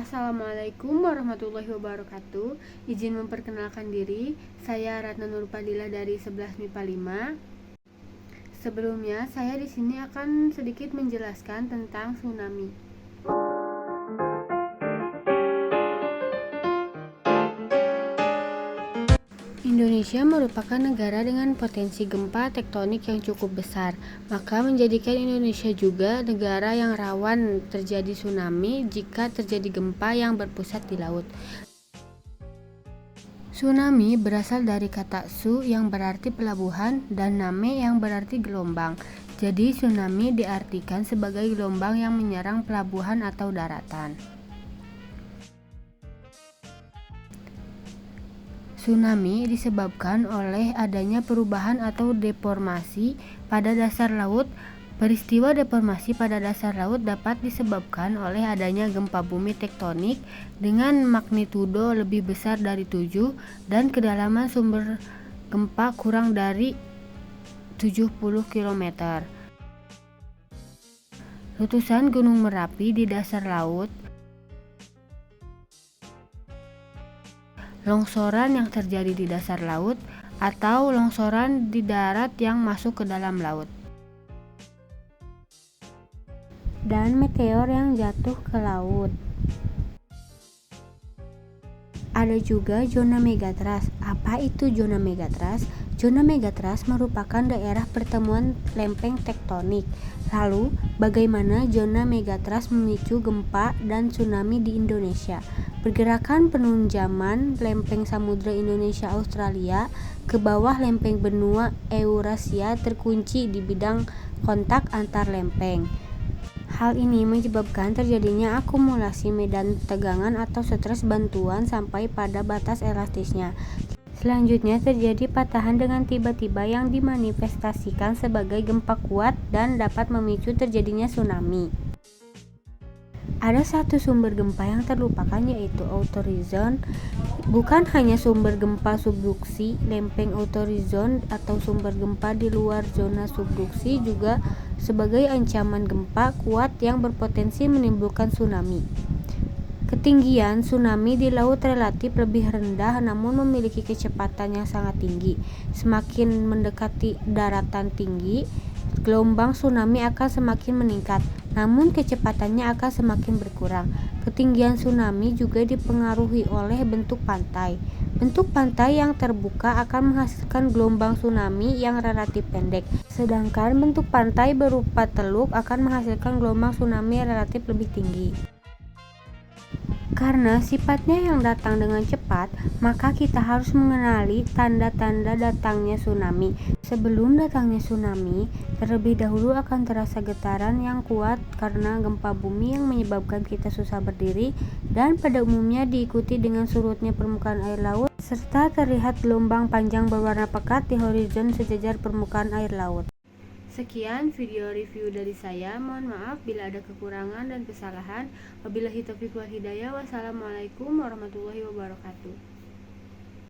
Assalamualaikum warahmatullahi wabarakatuh. Izin memperkenalkan diri, saya Ratna Nurfadilah dari 11 MIPA 5. Sebelumnya, saya di sini akan sedikit menjelaskan tentang tsunami. Indonesia merupakan negara dengan potensi gempa tektonik yang cukup besar, maka menjadikan Indonesia juga negara yang rawan terjadi tsunami jika terjadi gempa yang berpusat di laut. Tsunami berasal dari kata su yang berarti pelabuhan dan name yang berarti gelombang. Jadi tsunami diartikan sebagai gelombang yang menyerang pelabuhan atau daratan. Tsunami disebabkan oleh adanya perubahan atau deformasi pada dasar laut. Peristiwa deformasi pada dasar laut dapat disebabkan oleh adanya gempa bumi tektonik dengan magnitudo lebih besar dari 7 dan kedalaman sumber gempa kurang dari 70 km. Letusan Gunung Merapi di dasar laut, longsoran yang terjadi di dasar laut, atau longsoran di darat yang masuk ke dalam laut, dan meteor yang jatuh ke laut. Ada juga zona megatrust. Apa itu zona megatrust? Zona megatrust merupakan daerah pertemuan lempeng tektonik. Lalu, bagaimana zona megatrust memicu gempa dan tsunami di Indonesia? Pergerakan penunjaman lempeng Samudra Indonesia-Australia ke bawah lempeng benua Eurasia terkunci di bidang kontak antar lempeng. Hal ini menyebabkan terjadinya akumulasi medan tegangan atau stres bantuan sampai pada batas elastisnya. Selanjutnya terjadi patahan dengan tiba-tiba yang dimanifestasikan sebagai gempa kuat dan dapat memicu terjadinya tsunami. Ada satu sumber gempa yang terlupakan, yaitu autorizon. Bukan hanya sumber gempa subduksi, lempeng autorizon atau sumber gempa di luar zona subduksi juga sebagai ancaman gempa kuat yang berpotensi menimbulkan tsunami. Ketinggian tsunami di laut relatif lebih rendah namun memiliki kecepatan yang sangat tinggi. Semakin mendekati daratan tinggi, gelombang tsunami akan semakin meningkat, namun kecepatannya akan semakin berkurang. Ketinggian tsunami juga dipengaruhi oleh bentuk pantai. Bentuk pantai yang terbuka akan menghasilkan gelombang tsunami yang relatif pendek, sedangkan bentuk pantai berupa teluk akan menghasilkan gelombang tsunami yang relatif lebih tinggi. Karena sifatnya yang datang dengan cepat, maka kita harus mengenali tanda-tanda datangnya tsunami. Sebelum datangnya tsunami, terlebih dahulu akan terasa getaran yang kuat karena gempa bumi yang menyebabkan kita susah berdiri, dan pada umumnya diikuti dengan surutnya permukaan air laut, serta terlihat gelombang panjang berwarna pekat di horizon sejajar permukaan air laut. Sekian video review dari saya. Mohon maaf bila ada kekurangan dan kesalahan. Wabillahi taufiq wal hidayah. Wassalamualaikum warahmatullahi wabarakatuh.